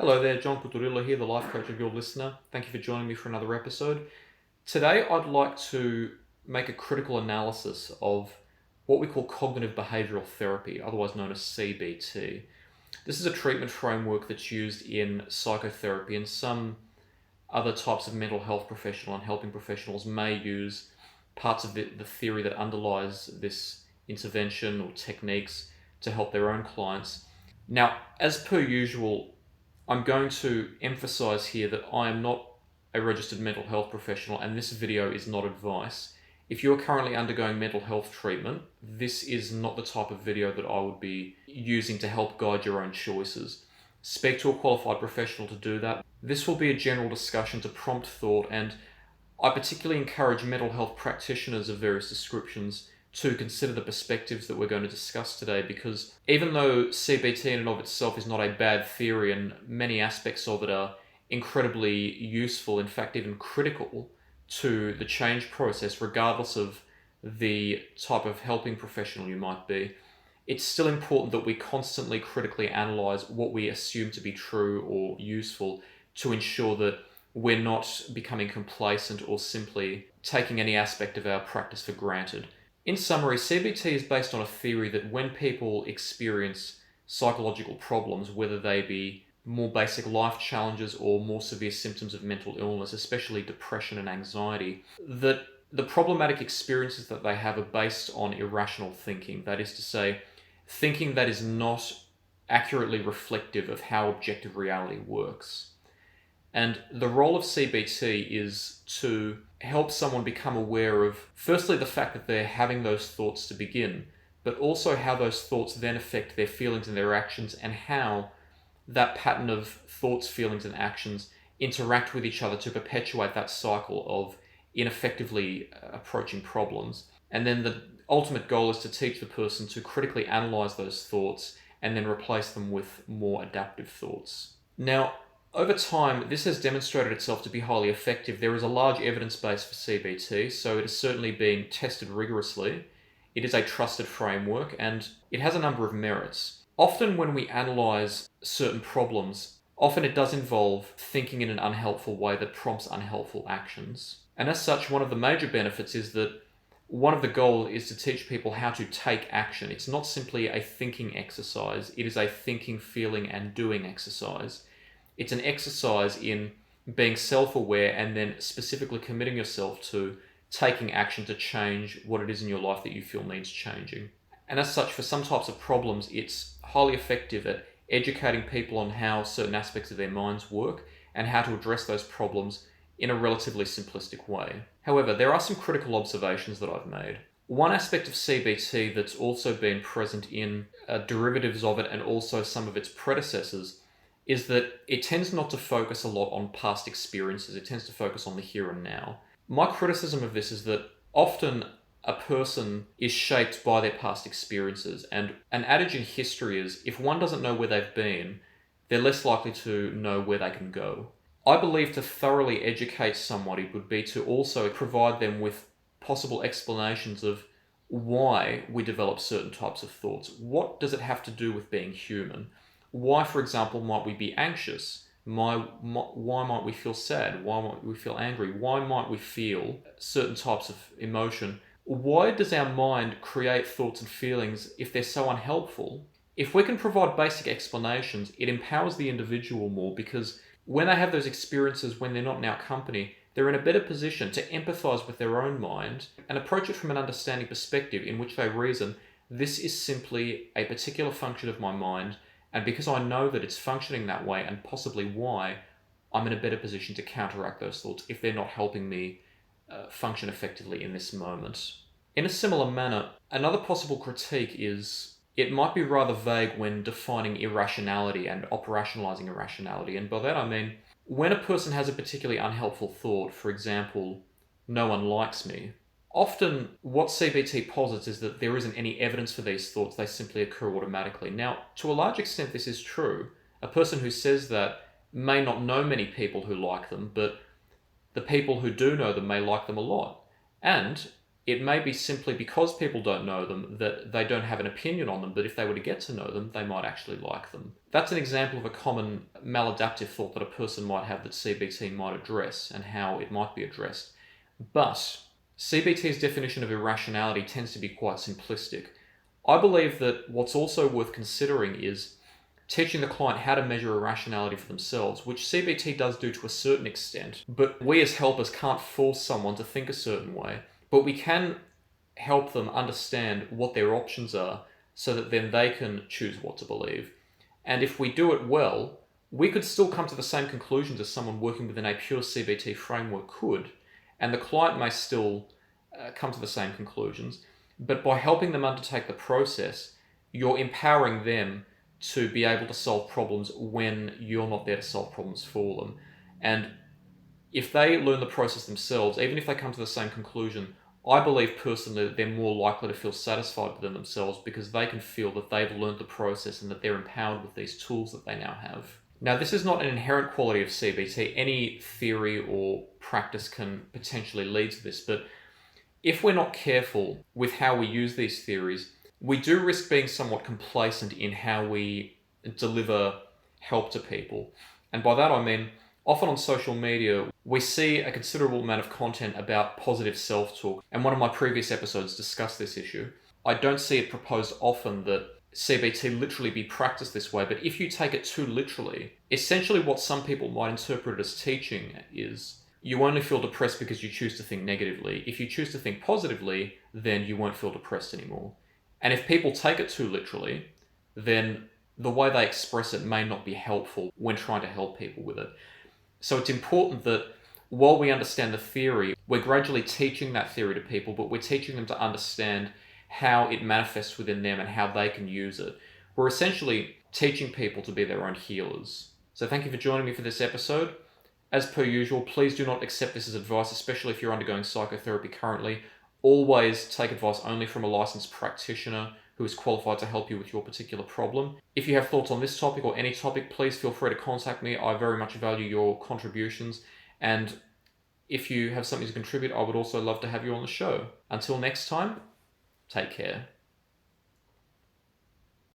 Hello there, John Kuturilla here, the life coach of your listener. Thank you for joining me for another episode. Today, I'd like to make a critical analysis of what we call cognitive behavioural therapy, otherwise known as CBT. This is a treatment framework that's used in psychotherapy, and some other types of mental health professional and helping professionals may use parts of the theory that underlies this intervention or techniques to help their own clients. Now, as per usual, I'm going to emphasize here that I am not a registered mental health professional, and this video is not advice. If you're currently undergoing mental health treatment, this is not the type of video that I would be using to help guide your own choices. Speak to a qualified professional to do that. This will be a general discussion to prompt thought, and I particularly encourage mental health practitioners of various descriptions to consider the perspectives that we're going to discuss today, because even though CBT in and of itself is not a bad theory and many aspects of it are incredibly useful, in fact even critical to the change process regardless of the type of helping professional you might be, it's still important that we constantly critically analyse what we assume to be true or useful to ensure that we're not becoming complacent or simply taking any aspect of our practice for granted. In summary, CBT is based on a theory that when people experience psychological problems, whether they be more basic life challenges or more severe symptoms of mental illness, especially depression and anxiety, that the problematic experiences that they have are based on irrational thinking. That is to say, thinking that is not accurately reflective of how objective reality works. And the role of CBT is to help someone become aware of, firstly, the fact that they're having those thoughts to begin, but also how those thoughts then affect their feelings and their actions, and how that pattern of thoughts, feelings, and actions interact with each other to perpetuate that cycle of ineffectively approaching problems. And then the ultimate goal is to teach the person to critically analyze those thoughts and then replace them with more adaptive thoughts. Now, over time, this has demonstrated itself to be highly effective. There is a large evidence base for CBT, so it has certainly been tested rigorously. It is a trusted framework, and it has a number of merits. Often when we analyse certain problems, often it does involve thinking in an unhelpful way that prompts unhelpful actions. And as such, one of the major benefits is that one of the goals is to teach people how to take action. It's not simply a thinking exercise, it is a thinking, feeling, and doing exercise. It's an exercise in being self-aware and then specifically committing yourself to taking action to change what it is in your life that you feel needs changing. And as such, for some types of problems, it's highly effective at educating people on how certain aspects of their minds work and how to address those problems in a relatively simplistic way. However, there are some critical observations that I've made. One aspect of CBT that's also been present in derivatives of it and also some of its predecessors is that it tends not to focus a lot on past experiences. It tends to focus on the here and now. My criticism of this is that often a person is shaped by their past experiences, and an adage in history is if one doesn't know where they've been, they're less likely to know where they can go. I believe to thoroughly educate somebody would be to also provide them with possible explanations of why we develop certain types of thoughts. What does it have to do with being human? Why, for example, might we be anxious? Why might we feel sad? Why might we feel angry? Why might we feel certain types of emotion? Why does our mind create thoughts and feelings if they're so unhelpful? If we can provide basic explanations, it empowers the individual more, because when they have those experiences when they're not in our company, they're in a better position to empathize with their own mind and approach it from an understanding perspective in which they reason, this is simply a particular function of my mind, and because I know that it's functioning that way and possibly why, I'm in a better position to counteract those thoughts if they're not helping me function effectively in this moment. In a similar manner, another possible critique is it might be rather vague when defining irrationality and operationalizing irrationality. And by that I mean, when a person has a particularly unhelpful thought, for example, no one likes me, often what CBT posits is that there isn't any evidence for these thoughts, they simply occur automatically. Now, to a large extent this is true. A person who says that may not know many people who like them, but the people who do know them may like them a lot. And it may be simply because people don't know them that they don't have an opinion on them, but if they were to get to know them, they might actually like them. That's an example of a common maladaptive thought that a person might have that CBT might address and how it might be addressed. But CBT's definition of irrationality tends to be quite simplistic. I believe that what's also worth considering is teaching the client how to measure irrationality for themselves, which CBT does do to a certain extent, but we as helpers can't force someone to think a certain way. But we can help them understand what their options are so that then they can choose what to believe. And if we do it well, we could still come to the same conclusions as someone working within a pure CBT framework could, and the client may still come to the same conclusions. But by helping them undertake the process, you're empowering them to be able to solve problems when you're not there to solve problems for them. And if they learn the process themselves, even if they come to the same conclusion, I believe personally that they're more likely to feel satisfied within themselves because they can feel that they've learned the process and that they're empowered with these tools that they now have. Now, this is not an inherent quality of CBT. Any theory or practice can potentially lead to this, but if we're not careful with how we use these theories, we do risk being somewhat complacent in how we deliver help to people. And by that I mean, often on social media, we see a considerable amount of content about positive self-talk, and one of my previous episodes discussed this issue. I don't see it proposed often that CBT literally be practiced this way, but if you take it too literally, essentially what some people might interpret it as teaching is you only feel depressed because you choose to think negatively. If you choose to think positively, then you won't feel depressed anymore. And if people take it too literally, then the way they express it may not be helpful when trying to help people with it. So it's important that while we understand the theory, we're gradually teaching that theory to people, but we're teaching them to understand how it manifests within them and how they can use it. We're essentially teaching people to be their own healers. So thank you for joining me for this episode. As per usual, please do not accept this as advice, especially if you're undergoing psychotherapy currently. Always take advice only from a licensed practitioner who is qualified to help you with your particular problem. If you have thoughts on this topic or any topic, please feel free to contact me. I very much value your contributions. And if you have something to contribute, I would also love to have you on the show. Until next time, take care.